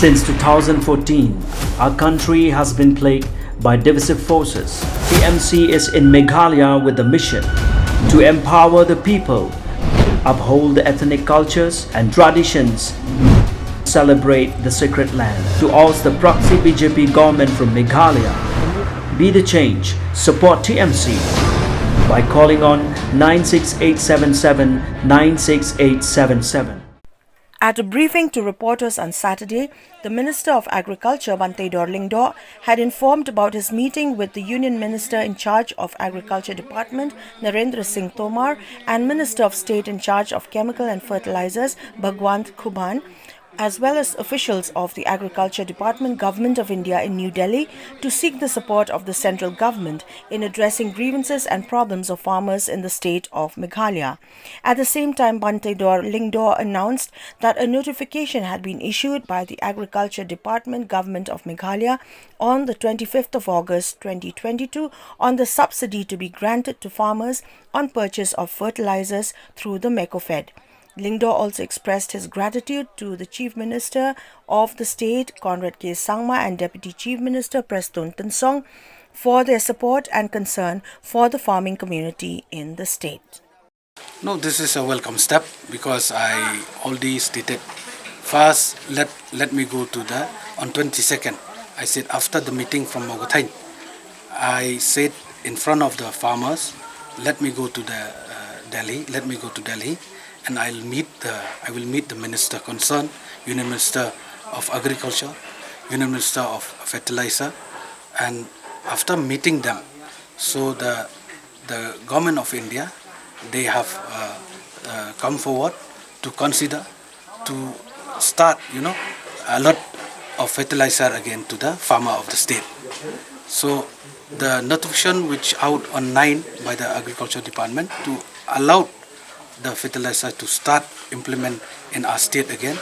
Since 2014, our country has been plagued by divisive forces. TMC is in Meghalaya with the mission to empower the people, uphold the ethnic cultures and traditions, celebrate the sacred land. To oust the proxy BJP government from Meghalaya, be the change, support TMC by calling on 96877 96877. At a briefing to reporters on Saturday, the Minister of Agriculture, Bante Dorlingdo, had informed about his meeting with the Union Minister in charge of Agriculture Department, Narendra Singh Tomar, and Minister of State in charge of Chemical and Fertilizers, Bhagwant Khubhan, as well as officials of the Agriculture Department, Government of India in New Delhi, to seek the support of the central government in addressing grievances and problems of farmers in the state of Meghalaya. At the same time, Bante Dorlingdo announced that a notification had been issued by the Agriculture Department, Government of Meghalaya on the 25th of August 2022 on the subsidy to be granted to farmers on purchase of fertilizers through the MECOFED. Lingdo also expressed his gratitude to the Chief Minister of the state, Conrad K. Sangma, and Deputy Chief Minister, Preston Tensong, for their support and concern for the farming community in the state. No, this is a welcome step because I already stated. First, let me go to on 22nd. I said after the meeting from Mogothai, I said in front of the farmers, let me go to Delhi, and I will meet the minister concerned, Union Minister of Agriculture, Union Minister of Fertilizer, and after meeting them, so the government of India, they have come forward to consider to start, a lot of fertilizer again to the farmer of the state. So the notification which out on 9 by the Agriculture Department to allow the fertilizer to start implement in our state again.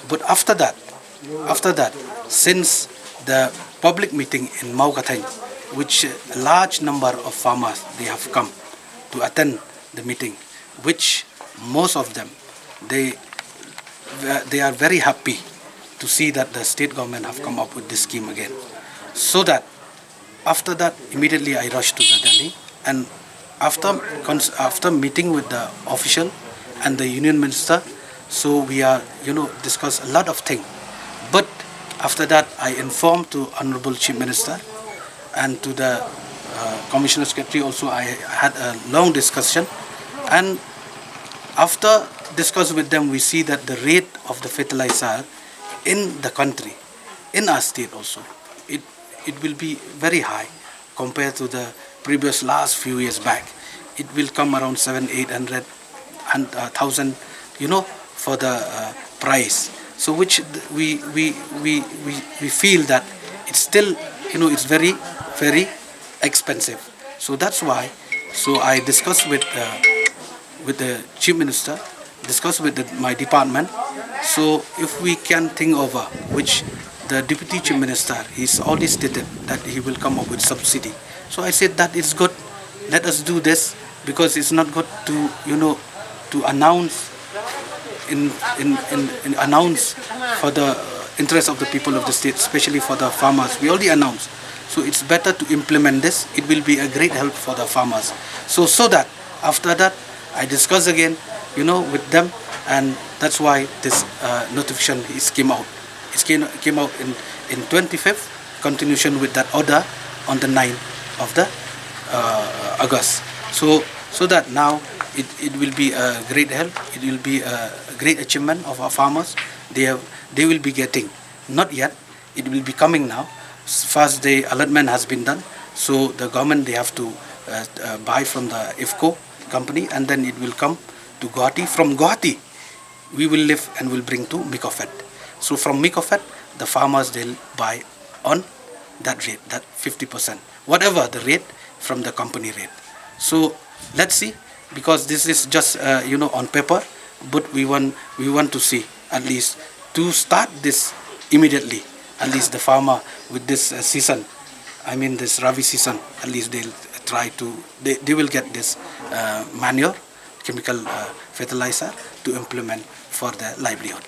But after that, since the public meeting in Maugathain, which a large number of farmers, they have come to attend the meeting, which most of them, they are very happy to see that the state government have come up with this scheme again. So that after that, immediately I rushed to the Delhi, and after meeting with the official and the union minister, so we are, discuss a lot of things. But after that, I informed to Honorable Chief Minister and to the Commissioner Secretary also. I had a long discussion, and after discussing with them, we see that the rate of the fertilizer in the country, in our state also, it will be very high compared to the previous last few years back. It will come around 700-800 and 1,000, for the price. So which we feel that it's still, it's very, very expensive. So that's why. So I discussed with the Chief Minister, discussed with my department. So if we can think over, which the Deputy Chief Minister, he's already stated that he will come up with subsidy. So I said that is good. Let us do this, because it's not good to to announce announce for the interest of the people of the state, especially for the farmers. We already announced. So it's better to implement this. It will be a great help for the farmers. So that after that, I discuss again, with them, and that's why this notification came out. It came out in 25th, continuation with that order on the 9th of the August. So that now it will be a great help. It will be a great achievement of our farmers. They will be getting, not yet, it will be coming now. First, the allotment has been done. So the government, they have to buy from the IFCO company, and then it will come to Guwahati. From Guwahati, we will lift and will bring to MECOFED. So from MECOFED, the farmers, they'll buy on that rate, that 50%, whatever the rate from the company rate. So let's see, because this is just on paper, but we want to see at least to start this immediately. At least the farmer with this season, this Rabi season, at least they'll try to, they will get this manure, chemical fertilizer to implement for their livelihood.